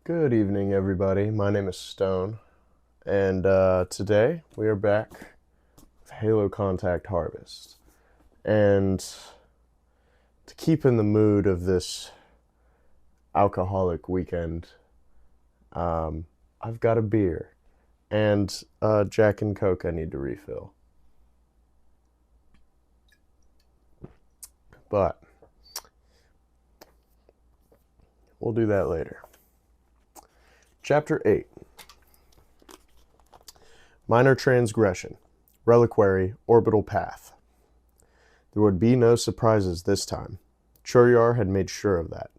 Good evening, everybody. My name is Stone, and today we are back with Halo Contact Harvest. And to keep in the mood of this alcoholic weekend, I've got a beer and Jack and Coke I need to refill. But we'll do that later. Chapter 8 Minor Transgression, Reliquary, Orbital Path. There would be no surprises this time. Churyar had made sure of that.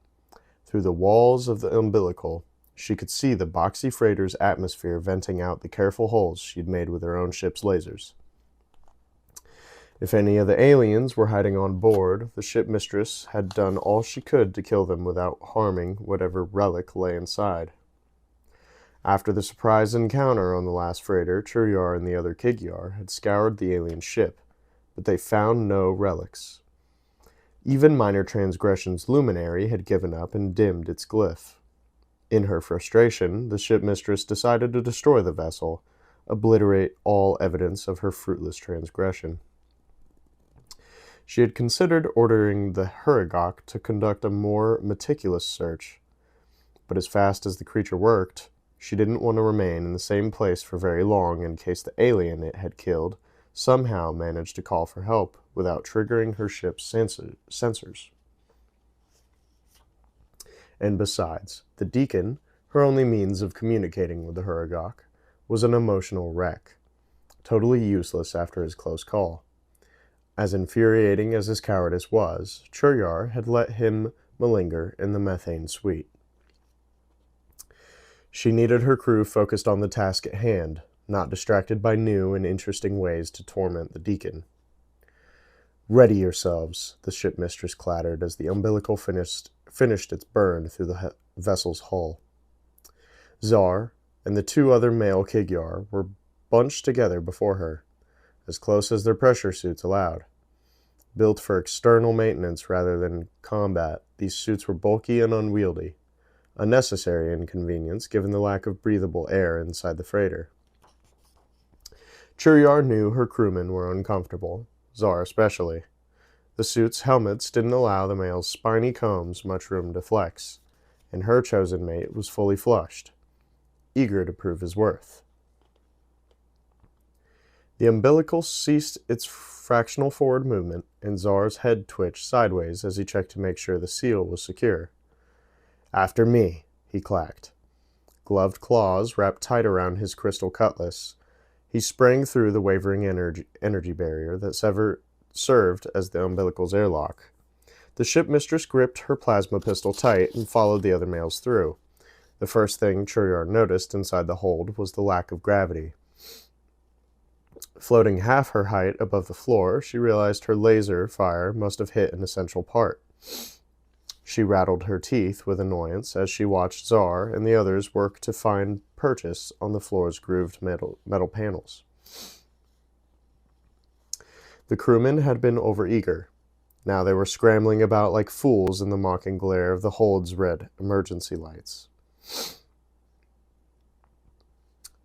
Through the walls of the umbilical, she could see the boxy freighter's atmosphere venting out the careful holes she'd made with her own ship's lasers. If any of the aliens were hiding on board, the ship mistress had done all she could to kill them without harming whatever relic lay inside. After the surprise encounter on the last freighter, Churyar and the other Kigyar had scoured the alien ship, but they found no relics. Even Minor Transgression's luminary had given up and dimmed its glyph. In her frustration, the ship mistress decided to destroy the vessel, obliterate all evidence of her fruitless transgression. She had considered ordering the Huragok to conduct a more meticulous search, but as fast as the creature worked, she didn't want to remain in the same place for very long in case the alien it had killed somehow managed to call for help without triggering her ship's sensors. And besides, the Deacon, her only means of communicating with the Huragok, was an emotional wreck, totally useless after his close call. As infuriating as his cowardice was, Churyar had let him malinger in the methane suite. She needed her crew focused on the task at hand, not distracted by new and interesting ways to torment the Deacon. "Ready yourselves," the ship mistress clattered as the umbilical finished its burn through the vessel's hull. Zar and the two other male Kigyar were bunched together before her, as close as their pressure suits allowed. Built for external maintenance rather than combat, these suits were bulky and unwieldy, a necessary inconvenience given the lack of breathable air inside the freighter. Churyar knew her crewmen were uncomfortable, Zar especially. The suit's helmets didn't allow the male's spiny combs much room to flex, and her chosen mate was fully flushed, eager to prove his worth. The umbilical ceased its fractional forward movement, and Zar's head twitched sideways as he checked to make sure the seal was secure. "After me," he clacked. Gloved claws wrapped tight around his crystal cutlass, he sprang through the wavering energy barrier that served as the umbilical's airlock. The ship mistress gripped her plasma pistol tight and followed the other males through. The first thing Churyar noticed inside the hold was the lack of gravity. Floating half her height above the floor, she realized her laser fire must have hit an essential part. She rattled her teeth with annoyance as she watched Zar and the others work to find purchase on the floor's grooved metal panels. The crewmen had been overeager. Now they were scrambling about like fools in the mocking glare of the hold's red emergency lights.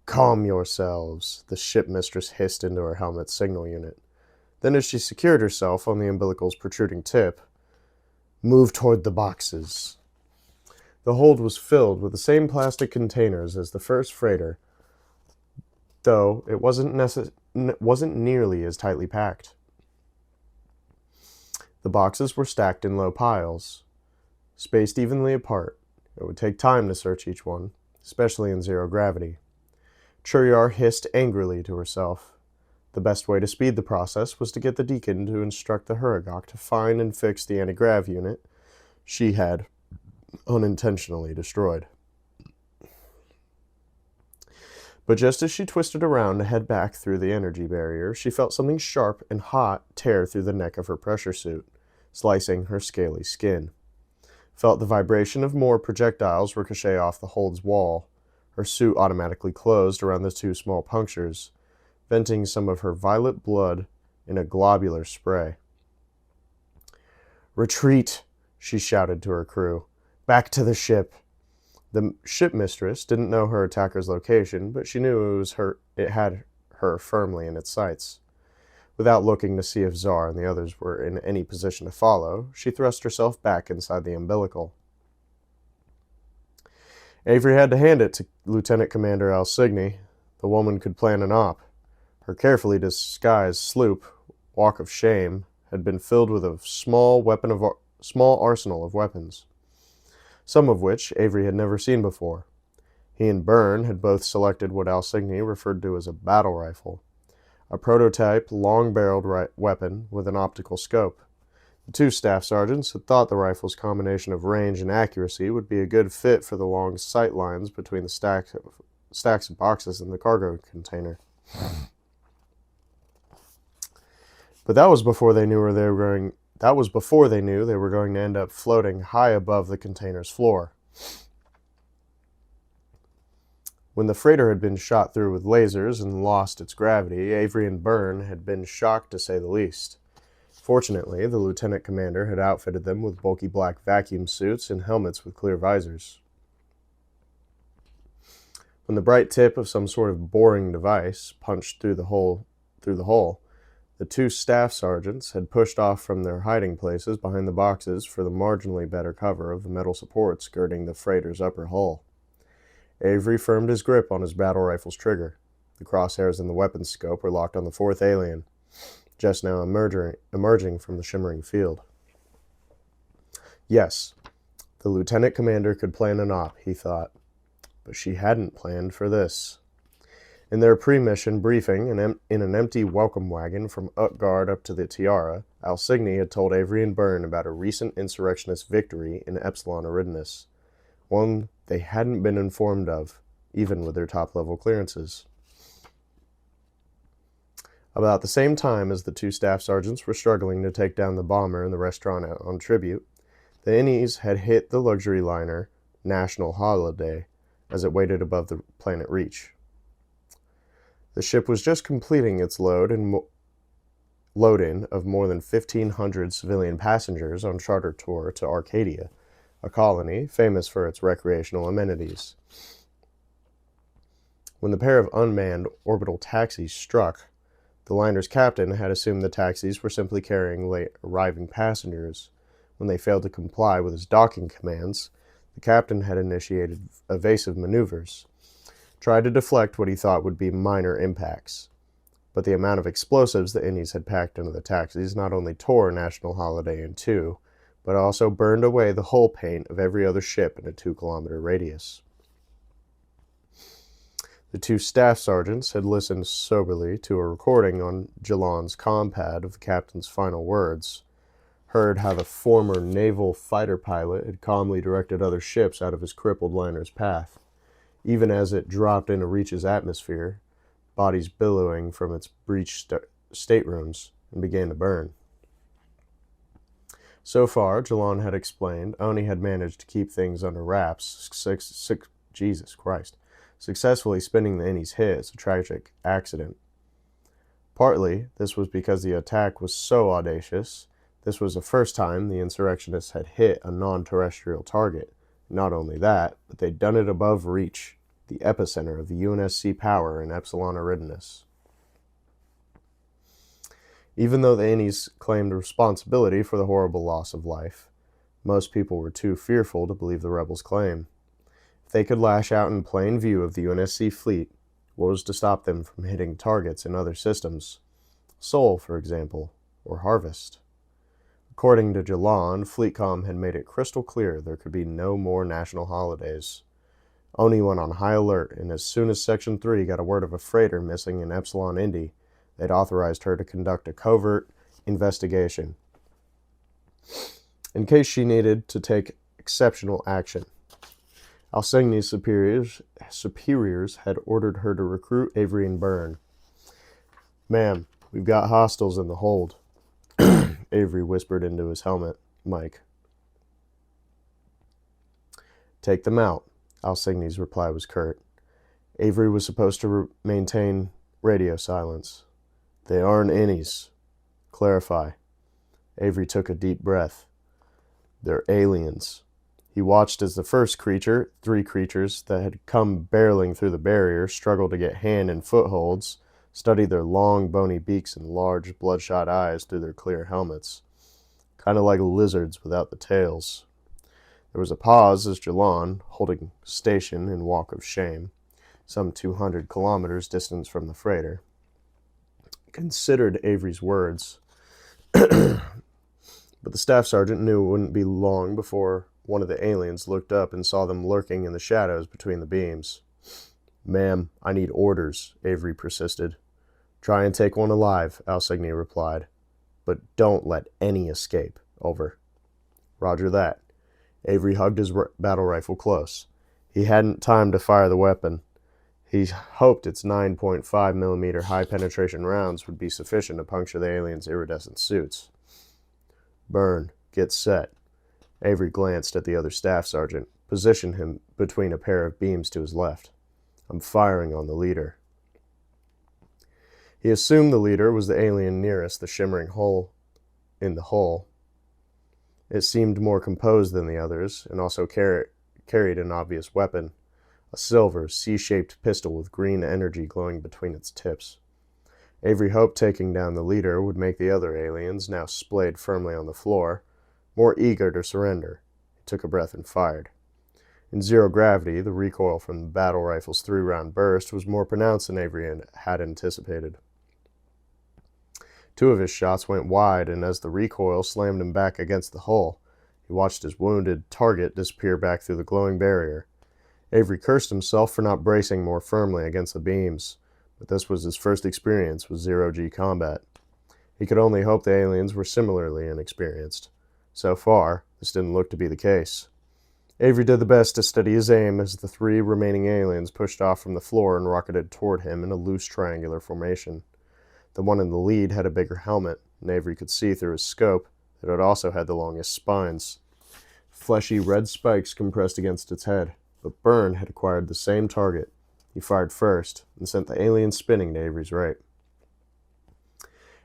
"Calm yourselves," the ship mistress hissed into her helmet's signal unit. Then as she secured herself on the umbilical's protruding tip, "Move toward the boxes." The hold was filled with the same plastic containers as the first freighter, though it wasn't nearly as tightly packed. The boxes were stacked in low piles, spaced evenly apart. It would take time to search each one, especially in zero gravity. Churyar hissed angrily to herself. The best way to speed the process was to get the Deacon to instruct the Huragok to find and fix the anti-grav unit she had unintentionally destroyed. But just as she twisted around to head back through the energy barrier, she felt something sharp and hot tear through the neck of her pressure suit, slicing her scaly skin. Felt the vibration of more projectiles ricochet off the hold's wall. Her suit automatically closed around the two small punctures, venting some of her violet blood in a globular spray. "Retreat," she shouted to her crew. "Back to the ship." The shipmistress didn't know her attacker's location, but she knew it had her firmly in its sights. Without looking to see if Czar and the others were in any position to follow, she thrust herself back inside the umbilical. Avery had to hand it to Lieutenant Commander Alsigny. The woman could plan an op. Her carefully disguised sloop, Walk of Shame, had been filled with a small arsenal of weapons, some of which Avery had never seen before. He and Byrne had both selected what Alsigny referred to as a battle rifle, a prototype long-barreled weapon with an optical scope. The two staff sergeants had thought the rifle's combination of range and accuracy would be a good fit for the long sight lines between the stacks of boxes in the cargo container. But that was before they knew they were going to end up floating high above the container's floor. When the freighter had been shot through with lasers and lost its gravity, Avery and Byrne had been shocked to say the least. Fortunately, the lieutenant commander had outfitted them with bulky black vacuum suits and helmets with clear visors. When the bright tip of some sort of boring device punched through the hull, the two staff sergeants had pushed off from their hiding places behind the boxes for the marginally better cover of the metal support skirting the freighter's upper hull. Avery firmed his grip on his battle rifle's trigger. The crosshairs in the weapons scope were locked on the fourth alien, just now emerging from the shimmering field. Yes, the lieutenant commander could plan an op, he thought, but she hadn't planned for this. In their pre-mission briefing in an empty welcome wagon from Utgard up to the Tiara, Alsigny had told Avery and Byrne about a recent insurrectionist victory in Epsilon Eridanus, one they hadn't been informed of, even with their top-level clearances. About the same time as the two staff sergeants were struggling to take down the bomber in the restaurant on Tribute, the Innies had hit the luxury liner National Holiday as it waited above the planet Reach. The ship was just completing its load-in of more than 1,500 civilian passengers on charter tour to Arcadia, a colony famous for its recreational amenities. When the pair of unmanned orbital taxis struck, the liner's captain had assumed the taxis were simply carrying late-arriving passengers. When they failed to comply with his docking commands, the captain had initiated evasive maneuvers, tried to deflect what he thought would be minor impacts. But the amount of explosives the Innies had packed into the taxis not only tore National Holiday in two, but also burned away the hull paint of every other ship in a 2-kilometer radius. The two staff sergeants had listened soberly to a recording on Jalon's compad of the captain's final words, heard how the former naval fighter pilot had calmly directed other ships out of his crippled liner's path, even as it dropped into Reach's atmosphere, bodies billowing from its breached staterooms, and began to burn. So far, Jalon had explained, Oni had managed to keep things under wraps, successfully spinning the Innies hit as a tragic accident. Partly, this was because the attack was so audacious. This was the first time the insurrectionists had hit a non-terrestrial target. Not only that, but they'd done it above Reach, the epicenter of the UNSC power in Epsilon Eridanus. Even though the Innies claimed responsibility for the horrible loss of life, most people were too fearful to believe the rebels' claim. If they could lash out in plain view of the UNSC fleet, what was to stop them from hitting targets in other systems? Sol, for example, or Harvest. According to Jalon, FleetCom had made it crystal clear there could be no more national holidays. Oni went on high alert, and as soon as Section 3 got a word of a freighter missing in Epsilon Indy, they'd authorized her to conduct a covert investigation, in case she needed to take exceptional action. Alsigny's superiors had ordered her to recruit Avery and Byrne. "Ma'am, we've got hostiles in the hold," Avery whispered into his helmet mic. "Take them out," Alsigny's reply was curt. Avery was supposed to maintain radio silence. "They aren't Innies. Clarify." Avery took a deep breath. "They're aliens. He watched as the first creature, three creatures that had come barreling through the barrier, struggled to get hand and footholds, studied their long, bony beaks and large, bloodshot eyes through their clear helmets, kind of like lizards without the tails. There was a pause as Jalon, holding station in Walk of Shame, some 200 kilometers distant from the freighter, considered Avery's words. But the staff sergeant knew it wouldn't be long before one of the aliens looked up and saw them lurking in the shadows between the beams. "Ma'am, I need orders," Avery persisted. "Try and take one alive," Alsigny replied. "But don't let any escape. Over." "Roger that." Avery hugged his battle rifle close. He hadn't time to fire the weapon. He hoped its 9.5mm high-penetration rounds would be sufficient to puncture the aliens' iridescent suits. "Burn. Get set." Avery glanced at the other staff sergeant, positioned him between a pair of beams to his left. "I'm firing on the leader." He assumed the leader was the alien nearest the shimmering hole in the hull. It seemed more composed than the others, and also carried an obvious weapon, a silver, C-shaped pistol with green energy glowing between its tips. Avery hoped taking down the leader would make the other aliens, now splayed firmly on the floor, more eager to surrender. He took a breath and fired. In zero gravity, the recoil from the battle rifle's 3-round burst was more pronounced than Avery had anticipated. 2 of his shots went wide, and as the recoil slammed him back against the hull, he watched his wounded target disappear back through the glowing barrier. Avery cursed himself for not bracing more firmly against the beams, but this was his first experience with zero-G combat. He could only hope the aliens were similarly inexperienced. So far, this didn't look to be the case. Avery did the best to steady his aim as the 3 remaining aliens pushed off from the floor and rocketed toward him in a loose triangular formation. The one in the lead had a bigger helmet, and Avery could see through his scope that it also had the longest spines. Fleshy red spikes compressed against its head, but Byrne had acquired the same target. He fired first, and sent the alien spinning to Avery's right.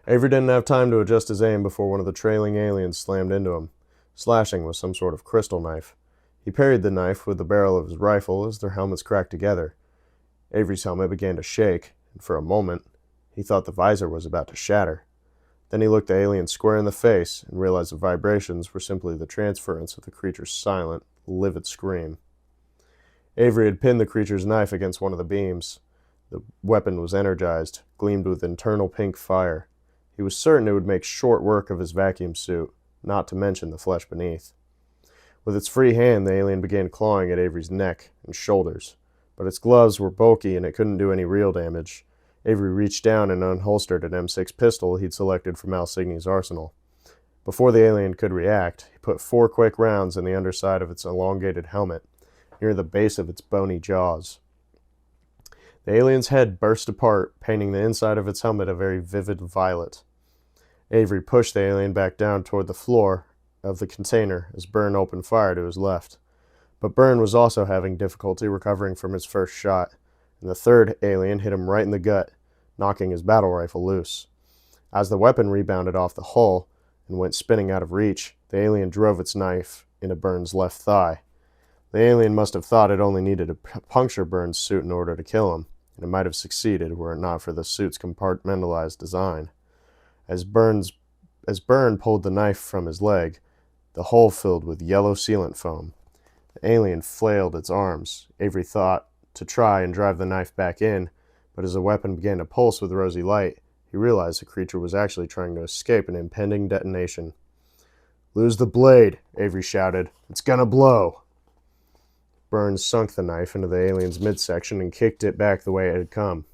Avery didn't have time to adjust his aim before one of the trailing aliens slammed into him, slashing with some sort of crystal knife. He parried the knife with the barrel of his rifle as their helmets cracked together. Avery's helmet began to shake, and for a moment, he thought the visor was about to shatter. Then he looked the alien square in the face and realized the vibrations were simply the transference of the creature's silent, livid scream. Avery had pinned the creature's knife against one of the beams. The weapon was energized, gleamed with internal pink fire. He was certain it would make short work of his vacuum suit, not to mention the flesh beneath. With its free hand, the alien began clawing at Avery's neck and shoulders, but its gloves were bulky and it couldn't do any real damage. Avery reached down and unholstered an M6 pistol he'd selected from Alsigny's arsenal. Before the alien could react, he put 4 quick rounds in the underside of its elongated helmet, near the base of its bony jaws. The alien's head burst apart, painting the inside of its helmet a very vivid violet. Avery pushed the alien back down toward the floor of the container as Byrne opened fire to his left. But Byrne was also having difficulty recovering from his first shot, and the third alien hit him right in the gut, knocking his battle rifle loose. As the weapon rebounded off the hull and went spinning out of reach, the alien drove its knife into Byrne's left thigh. The alien must have thought it only needed to puncture Byrne's suit in order to kill him, and it might have succeeded were it not for the suit's compartmentalized design. As Byrne pulled the knife from his leg, the hole filled with yellow sealant foam. The alien flailed its arms. Avery thought to try and drive the knife back in, but as the weapon began to pulse with rosy light, he realized the creature was actually trying to escape an impending detonation. "Lose the blade," Avery shouted. "It's gonna blow." Byrne sunk the knife into the alien's midsection and kicked it back the way it had come.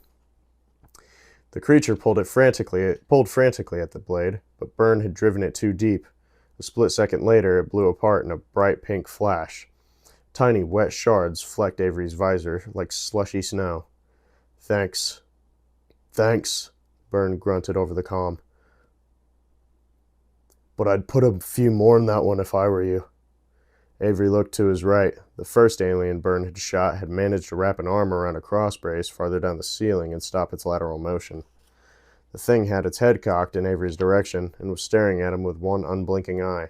The creature pulled frantically at the blade, but Byrne had driven it too deep. A split second later, it blew apart in a bright pink flash. Tiny wet shards flecked Avery's visor like slushy snow. Thanks, Byrne grunted over the comm. "But I'd put a few more in that one if I were you." Avery looked to his right. The first alien Byrne had shot had managed to wrap an arm around a cross brace farther down the ceiling and stop its lateral motion. The thing had its head cocked in Avery's direction and was staring at him with one unblinking eye.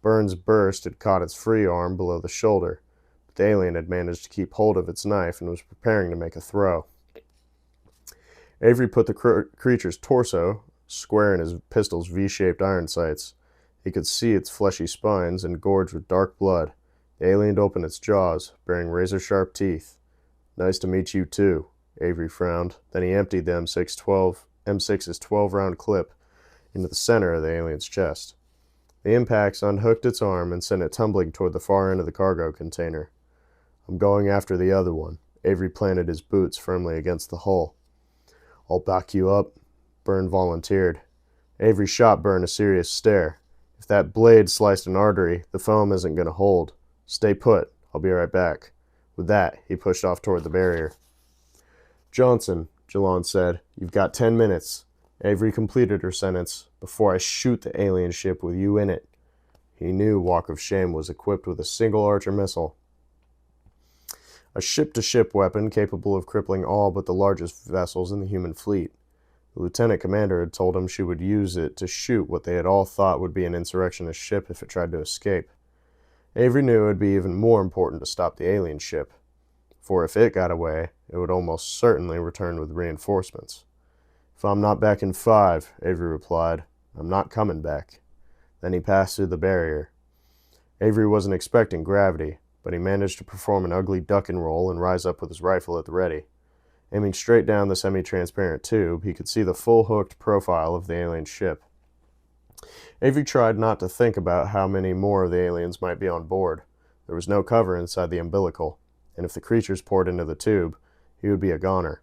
Burns' burst had caught its free arm below the shoulder, but the alien had managed to keep hold of its knife and was preparing to make a throw. Avery put the creature's torso square in his pistol's V-shaped iron sights. He could see its fleshy spines engorged with dark blood. The alien opened its jaws, bearing razor-sharp teeth. "Nice to meet you, too," Avery frowned. Then he emptied the M6's 12-round clip into the center of the alien's chest. The impacts unhooked its arm and sent it tumbling toward the far end of the cargo container. "I'm going after the other one." Avery planted his boots firmly against the hull. "I'll back you up," Byrne volunteered. Avery shot Byrne a serious stare. "If that blade sliced an artery, the foam isn't going to hold. Stay put. I'll be right back." With that, he pushed off toward the barrier. "Johnson," Jalon said, "you've got 10 minutes. Avery completed her sentence. "Before I shoot the alien ship with you in it." He knew Walk of Shame was equipped with a single Archer missile, a ship-to-ship weapon capable of crippling all but the largest vessels in the human fleet. The lieutenant commander had told him she would use it to shoot what they had all thought would be an insurrectionist ship if it tried to escape. Avery knew it would be even more important to stop the alien ship, for if it got away, it would almost certainly return with reinforcements. "If I'm not back in 5, Avery replied, "I'm not coming back." Then he passed through the barrier. Avery wasn't expecting gravity, but he managed to perform an ugly duck and roll and rise up with his rifle at the ready. Aiming straight down the semi-transparent tube, he could see the full-hooked profile of the alien ship. Avery tried not to think about how many more of the aliens might be on board. There was no cover inside the umbilical, and if the creatures poured into the tube, he would be a goner.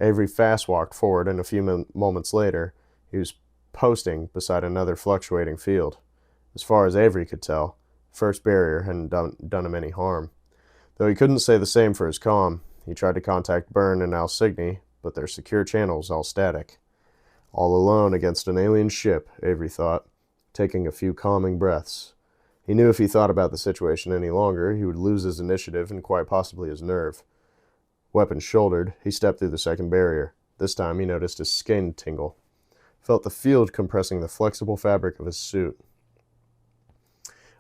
Avery fast-walked forward, and a few moments later, he was posting beside another fluctuating field. As far as Avery could tell, the first barrier hadn't done him any harm. Though he couldn't say the same for his comm, he tried to contact Byrne and Alsigny, but their secure channels all static. All alone against an alien ship, Avery thought, taking a few calming breaths. He knew if he thought about the situation any longer, he would lose his initiative and quite possibly his nerve. Weapon shouldered, he stepped through the second barrier. This time he noticed his skin tingle. Felt the field compressing the flexible fabric of his suit.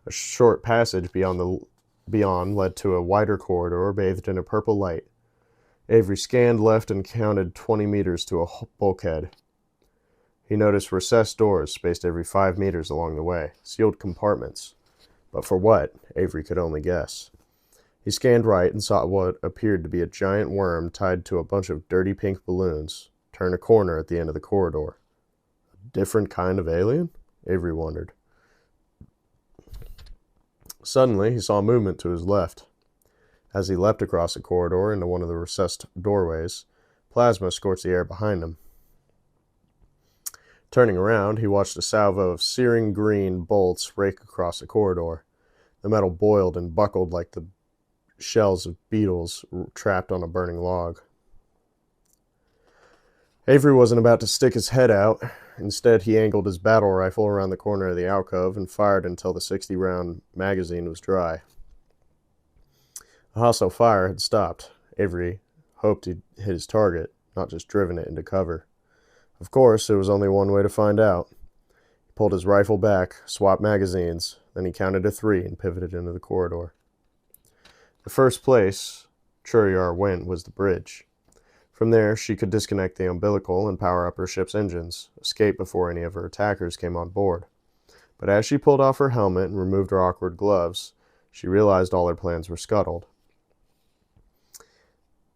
A short passage beyond led to a wider corridor bathed in a purple light. Avery scanned left and counted 20 meters to a bulkhead. He noticed recessed doors spaced every 5 meters along the way, sealed compartments. But for what, Avery could only guess. He scanned right and saw what appeared to be a giant worm tied to a bunch of dirty pink balloons turn a corner at the end of the corridor. A different kind of alien? Avery wondered. Suddenly, he saw movement to his left. As he leapt across the corridor into one of the recessed doorways, plasma scorched the air behind him. Turning around, he watched a salvo of searing green bolts rake across the corridor. The metal boiled and buckled like the shells of beetles trapped on a burning log. Avery wasn't about to stick his head out. Instead, he angled his battle rifle around the corner of the alcove and fired until the 60-round magazine was dry. A hostile fire had stopped. Avery hoped he'd hit his target, not just driven it into cover. Of course, there was only one way to find out. He pulled his rifle back, swapped magazines, then he counted to 3 and pivoted into the corridor. The first place Churiar went was the bridge. From there, she could disconnect the umbilical and power up her ship's engines, escape before any of her attackers came on board. But as she pulled off her helmet and removed her awkward gloves, she realized all her plans were scuttled.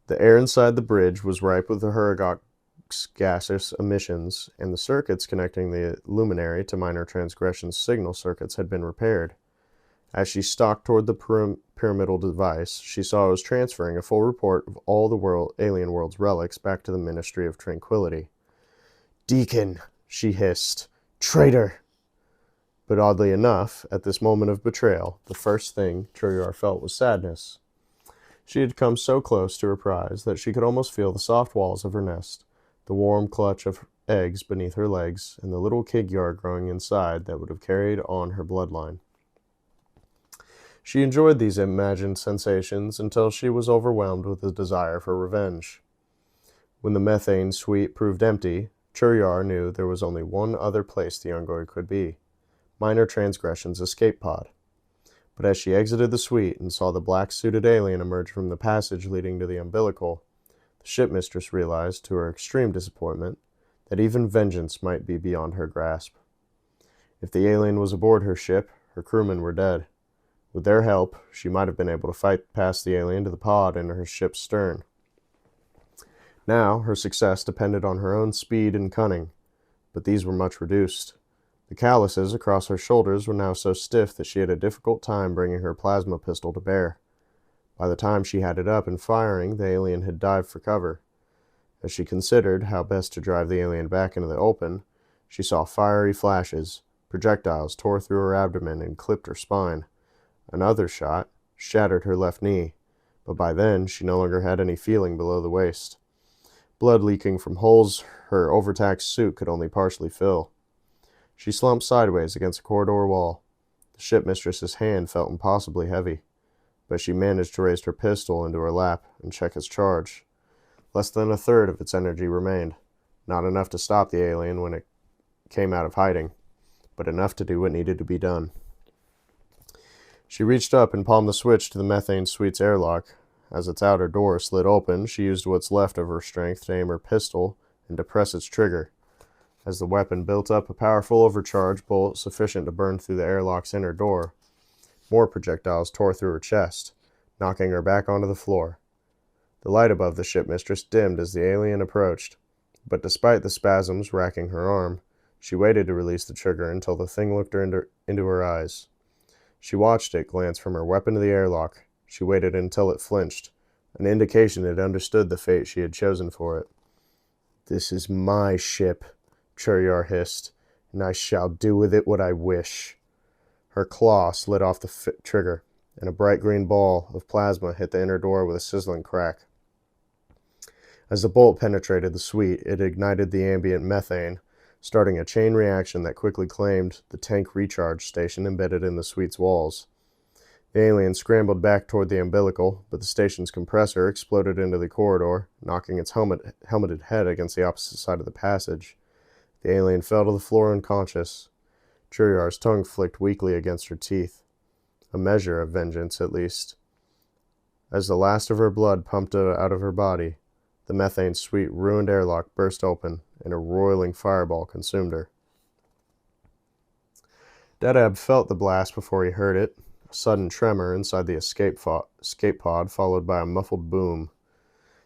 The air inside the bridge was ripe with the Huragok's gaseous emissions, and the circuits connecting the luminary to Minor Transgression's signal circuits had been repaired. As she stalked toward the pyramidal device, she saw it was transferring a full report of all the alien world's relics back to the Ministry of Tranquility. "Deacon," she hissed. "Traitor!" But oddly enough, at this moment of betrayal, the first thing Churiar felt was sadness. She had come so close to her prize that she could almost feel the soft walls of her nest, the warm clutch of eggs beneath her legs, and the little kigyard growing inside that would have carried on her bloodline. She enjoyed these imagined sensations until she was overwhelmed with a desire for revenge. When the methane suite proved empty, Churiar knew there was only one other place the Ungoy could be. Minor Transgression's escape pod. But as she exited the suite and saw the black-suited alien emerge from the passage leading to the umbilical, the shipmistress realized, to her extreme disappointment, that even vengeance might be beyond her grasp. If the alien was aboard her ship, her crewmen were dead. With their help, she might have been able to fight past the alien to the pod and her ship's stern. Now, her success depended on her own speed and cunning, but these were much reduced. The calluses across her shoulders were now so stiff that she had a difficult time bringing her plasma pistol to bear. By the time she had it up and firing, the alien had dived for cover. As she considered how best to drive the alien back into the open, she saw fiery flashes. Projectiles tore through her abdomen and clipped her spine. Another shot shattered her left knee, but by then she no longer had any feeling below the waist. Blood leaking from holes her overtaxed suit could only partially fill. She slumped sideways against a corridor wall. The shipmistress's hand felt impossibly heavy, but she managed to raise her pistol into her lap and check its charge. Less than a third of its energy remained, not enough to stop the alien when it came out of hiding, but enough to do what needed to be done. She reached up and palmed the switch to the methane suite's airlock. As its outer door slid open, she used what's left of her strength to aim her pistol and to press its trigger. As the weapon built up a powerful overcharge bolt sufficient to burn through the airlock's inner door, more projectiles tore through her chest, knocking her back onto the floor. The light above the shipmistress dimmed as the alien approached, but despite the spasms racking her arm, she waited to release the trigger until the thing looked her into her eyes. She watched it glance from her weapon to the airlock. She waited until it flinched, an indication it understood the fate she had chosen for it. "This is my ship," Churyar hissed, "and I shall do with it what I wish." Her claw slid off the trigger, and a bright green ball of plasma hit the inner door with a sizzling crack. As the bolt penetrated the suite, it ignited the ambient methane, starting a chain reaction that quickly claimed the tank recharge station embedded in the suite's walls. The alien scrambled back toward the umbilical, but the station's compressor exploded into the corridor, knocking its helmeted head against the opposite side of the passage. The alien fell to the floor unconscious. Churyar's tongue flicked weakly against her teeth. A measure of vengeance, at least. As the last of her blood pumped out of her body, the methane suite ruined airlock burst open, and a roiling fireball consumed her. Dedab felt the blast before he heard it, a sudden tremor inside the escape pod followed by a muffled boom.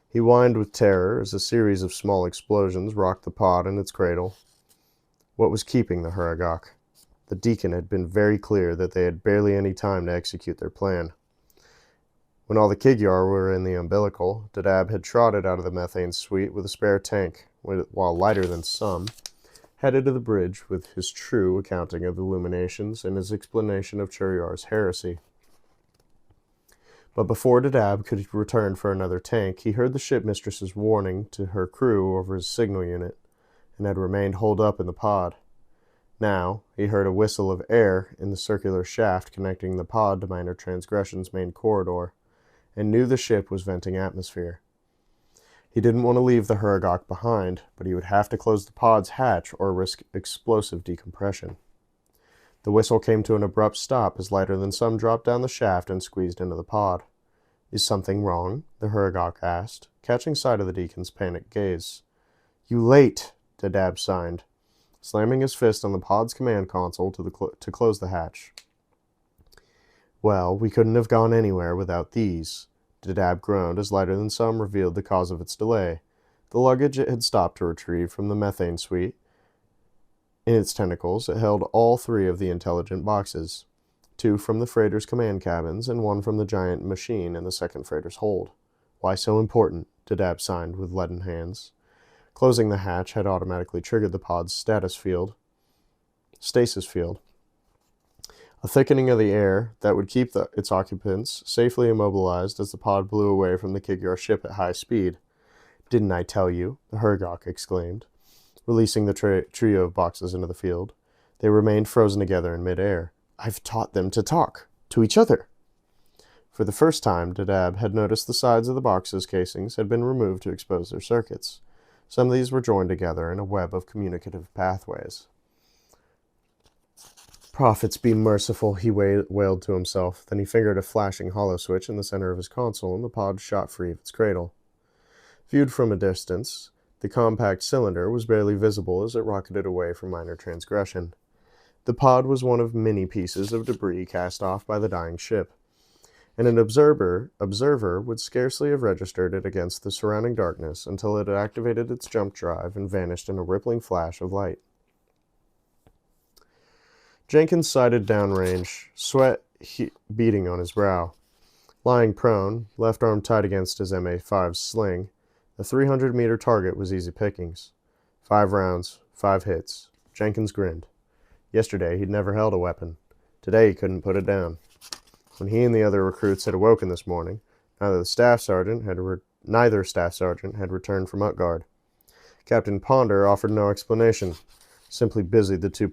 He whined with terror as a series of small explosions rocked the pod in its cradle. What was keeping the Huragok? The deacon had been very clear that they had barely any time to execute their plan. When all the Kigyar were in the umbilical, Dedab had trotted out of the methane suite with a spare tank, while lighter than some, headed to the bridge with his true accounting of the illuminations and his explanation of Churyar's heresy. But before Dedab could return for another tank, he heard the shipmistress's warning to her crew over his signal unit, and had remained holed up in the pod. Now, he heard a whistle of air in the circular shaft connecting the pod to Minor Transgression's main corridor, and knew the ship was venting atmosphere. He didn't want to leave the Huragok behind, but he would have to close the pod's hatch or risk explosive decompression. The whistle came to an abrupt stop as Lighter Than Some dropped down the shaft and squeezed into the pod. "Is something wrong?" the Huragok asked, catching sight of the deacon's panicked gaze. "You late," Dedab signed, slamming his fist on the pod's command console to close the hatch. "Well, we couldn't have gone anywhere without these," Dedab groaned as Lighter Than Some revealed the cause of its delay. The luggage it had stopped to retrieve from the methane suite. In its tentacles, it held all three of the intelligent boxes, 2 from the freighter's command cabins and 1 from the giant machine in the second freighter's hold. "Why so important?" Dedab signed with leaden hands. Closing the hatch had automatically triggered the pod's stasis field. A thickening of the air that would keep its occupants safely immobilized as the pod blew away from the Kigyar ship at high speed. "Didn't I tell you?" the Huragok exclaimed, releasing the trio of boxes into the field. They remained frozen together in midair. "I've taught them to talk. To each other." For the first time, Dedab had noticed the sides of the boxes' casings had been removed to expose their circuits. Some of these were joined together in a web of communicative pathways. Prophets be merciful, he wailed to himself. Then he fingered a flashing hollow switch in the center of his console, and the pod shot free of its cradle. Viewed from a distance, the compact cylinder was barely visible as it rocketed away for minor transgression. The pod was one of many pieces of debris cast off by the dying ship, and an observer would scarcely have registered it against the surrounding darkness until it had activated its jump drive and vanished in a rippling flash of light. Jenkins sighted downrange, sweat beading on his brow. Lying prone, left arm tied against his MA5's sling, the 300-meter target was easy pickings. 5 rounds, 5 hits. Jenkins grinned. Yesterday, he'd never held a weapon. Today, he couldn't put it down. When he and the other recruits had awoken this morning, neither staff sergeant had returned from Utgard. Captain Ponder offered no explanation, simply busied the two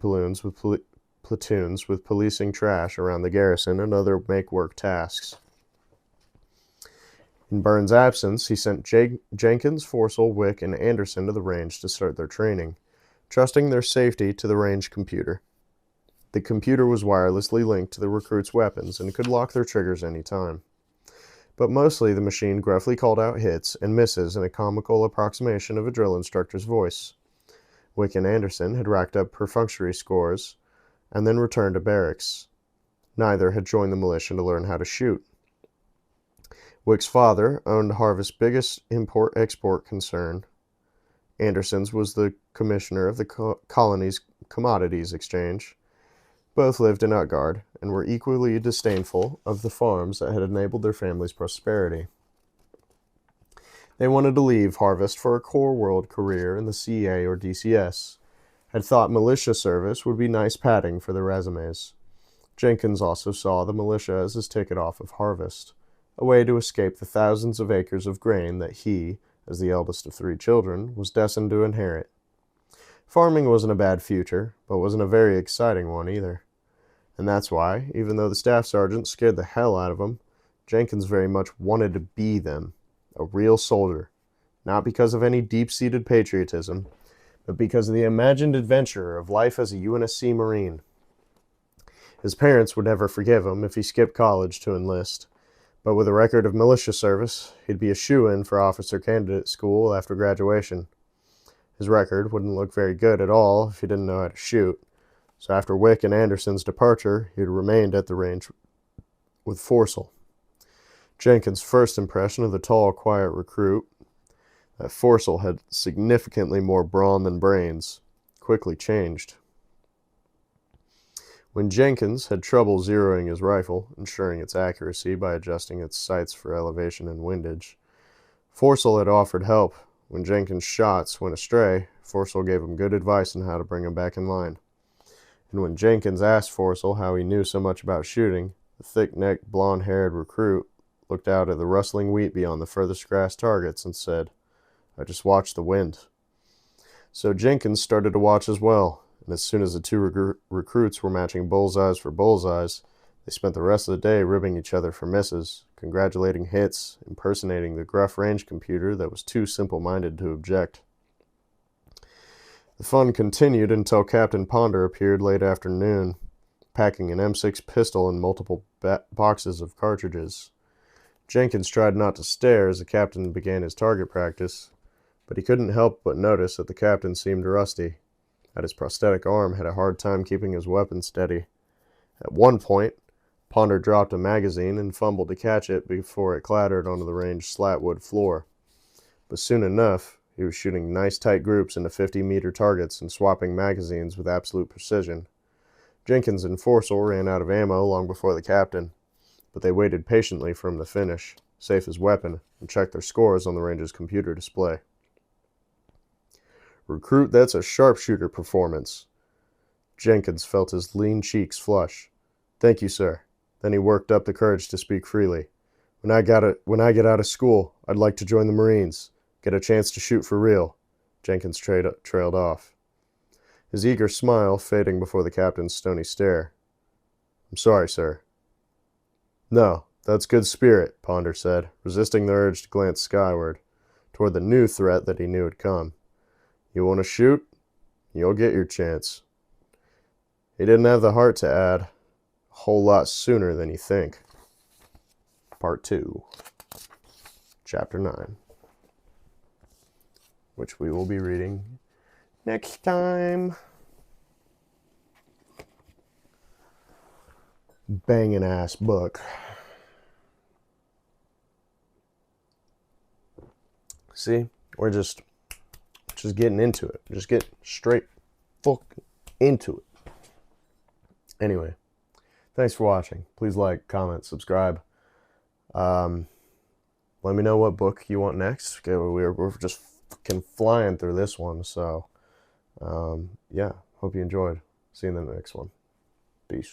platoons with policing trash around the garrison and other make-work tasks. In Burns' absence, he sent Jenkins, Forcell, Wick, and Anderson to the range to start their training, trusting their safety to the range computer. The computer was wirelessly linked to the recruits' weapons and could lock their triggers any time. But mostly the machine gruffly called out hits and misses in a comical approximation of a drill instructor's voice. Wick and Anderson had racked up perfunctory scores and then returned to barracks. Neither had joined the militia to learn how to shoot. Wick's father owned Harvest's biggest import-export concern. Anderson's was the commissioner of the colony's commodities exchange. Both lived in Utgard and were equally disdainful of the farms that had enabled their family's prosperity. They wanted to leave Harvest for a core world career in the CA or DCS, had thought militia service would be nice padding for their resumes. Jenkins also saw the militia as his ticket off of Harvest, a way to escape the thousands of acres of grain that he, as the eldest of 3 children, was destined to inherit. Farming wasn't a bad future, but wasn't a very exciting one either. And that's why, even though the staff sergeant scared the hell out of him, Jenkins very much wanted to be them, a real soldier, not because of any deep-seated patriotism, but because of the imagined adventure of life as a UNSC Marine. His parents would never forgive him if he skipped college to enlist, but with a record of militia service, he'd be a shoo-in for officer candidate school after graduation. His record wouldn't look very good at all if he didn't know how to shoot, so after Wick and Anderson's departure, he'd remained at the range with Forcell. Jenkins' first impression of the tall, quiet recruit, that Forcell had significantly more brawn than brains, quickly changed. When Jenkins had trouble zeroing his rifle, ensuring its accuracy by adjusting its sights for elevation and windage, Forcell had offered help. When Jenkins' shots went astray, Forcell gave him good advice on how to bring him back in line. And when Jenkins asked Forcell how he knew so much about shooting, the thick-necked, blonde-haired recruit looked out at the rustling wheat beyond the furthest grass targets and said, "I just watched the wind." So Jenkins started to watch as well, and as soon as the two recruits were matching bullseyes for bullseyes, they spent the rest of the day ribbing each other for misses, congratulating hits, impersonating the gruff range computer that was too simple-minded to object. The fun continued until Captain Ponder appeared late afternoon, packing an M6 pistol and multiple boxes of cartridges. Jenkins tried not to stare as the captain began his target practice, but he couldn't help but notice that the captain seemed rusty, that his prosthetic arm had a hard time keeping his weapon steady. At one point, Ponder dropped a magazine and fumbled to catch it before it clattered onto the range slatwood floor. But soon enough, he was shooting nice tight groups into 50-meter targets and swapping magazines with absolute precision. Jenkins and Forcell ran out of ammo long before the captain, but they waited patiently for him to finish, safe his weapon, and checked their scores on the range's computer display. "Recruit, that's a sharpshooter performance." Jenkins felt his lean cheeks flush. "Thank you, sir." Then he worked up the courage to speak freely. When I get out of school, I'd like to join the Marines. Get a chance to shoot for real." Jenkins trailed off, his eager smile fading before the captain's stony stare. "I'm sorry, sir." "No, that's good spirit," Ponder said, resisting the urge to glance skyward, toward the new threat that he knew had come. "You want to shoot? You'll get your chance." He didn't have the heart to add a whole lot sooner than you think. Part 2, Chapter 9, which we will be reading next time. Banging ass book. See, we're just getting into it. Just get straight fuck into it. Anyway, thanks for watching. Please like, comment, subscribe. Let me know what book you want next. Okay, we're just fucking flying through this one. So, yeah, hope you enjoyed. See you in the next one. Peace.